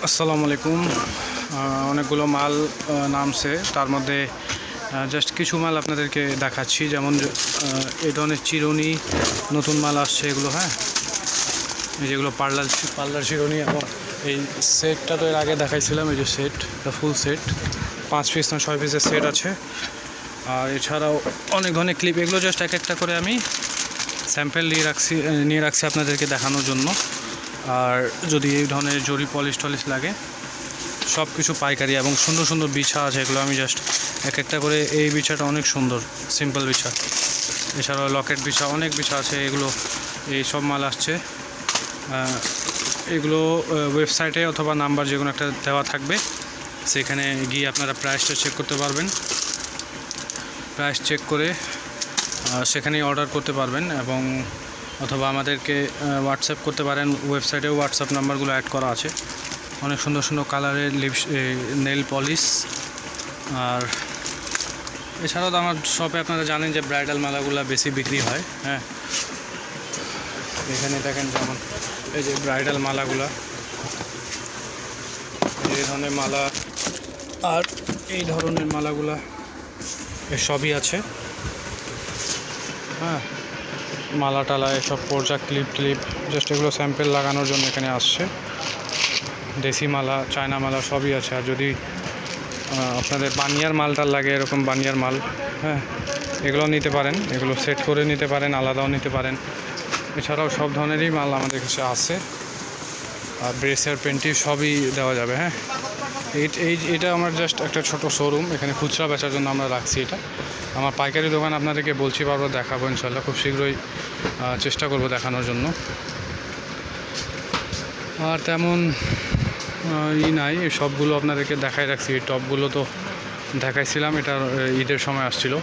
আসসালামু আলাইকুম। অনেকগুলো মাল নামছে, তার মধ্যে জাস্ট কিছু মাল আপনাদেরকে দেখাচ্ছি। যেমন এই ধরনের চিরুনি নতুন মাল আসছে এগুলো। হ্যাঁ, যেগুলো পার্লার চিরুনি, এবং এই সেটটা তো এর আগে দেখাইছিলাম। এই যে সেট, ফুল সেট 5 পিস না 6 পিসের সেট আছে। আর এছাড়াও অনেক ধরনের ক্লিপ, এগুলো জাস্ট এক একটা করে আমি স্যাম্পল নিয়ে রাখছি আপনাদেরকে দেখানোর জন্য। আর যদি এই ধরনের জরি পলিশ টলিশ লাগে, সব কিছু পাইকারি, এবং সুন্দর সুন্দর বিছা আছে। এগুলো আমি জাস্ট এক একটা করে, এই বিছাটা অনেক সুন্দর, সিম্পল বিছা। এছাড়াও লকেট বিছা, অনেক বিছা আছে। এগুলো এই সব মাল আসছে। এগুলো ওয়েবসাইটে অথবা নাম্বার যে কোনো একটা দেওয়া থাকবে, সেখানে গিয়ে আপনারা প্রাইসটা চেক করতে পারবেন। প্রাইস চেক করে সেখানেই অর্ডার করতে পারবেন, এবং অথবা আমাদেরকে হোয়াটসঅ্যাপ করতে পারেন। ওয়েবসাইটেও হোয়াটসঅ্যাপ নাম্বারগুলো অ্যাড করা আছে। অনেক সুন্দর সুন্দর কালারের নেল পলিশ। আর এছাড়াও তো আমার শপে আপনারা জানেন যে ব্রাইডাল মালাগুলো বেশি বিক্রি হয়। হ্যাঁ, এখানে দেখেন যেমন এই যে ব্রাইডাল মালাগুলা, এই ধরনের মালা আর এই ধরনের মালাগুলা সবই আছে। হ্যাঁ, মালা টালা এসব পর্যা, ক্লিপ জাস্ট এগুলো স্যাম্পল লাগানোর জন্য এখানে আসছে। দেশি মালা, চায়না মালা সবই আছে। আর যদি আপনাদের বানিয়ার মালটার লাগে, এরকম বানিয়ার মাল, হ্যাঁ, এগুলো নিতে পারেন। এগুলো সেট করে নিতে পারেন, আলাদাও নিতে পারেন। এছাড়াও সব ধরনেরই মাল আমাদের কাছে আছে। আর ব্রেসের পেন্টি সবই দেওয়া যাবে। হ্যাঁ, এটা আমার জাস্ট একটা ছোট শোরুম, এখানে খুচরা বেচার জন্য আমরা রাখছি। এটা আমার পাইকারি দোকান, আপনাদেরকে বলছি পারবো, দেখাবো ইনশাল্লাহ খুব শীঘ্রই, চেষ্টা করব দেখানোর জন্য। আর তেমন নাই, সবগুলো আপনাদেরকে দেখাই রাখছি। এই টপগুলো তো দেখাইছিলাম, এটা ঈদের সময় আসছিল।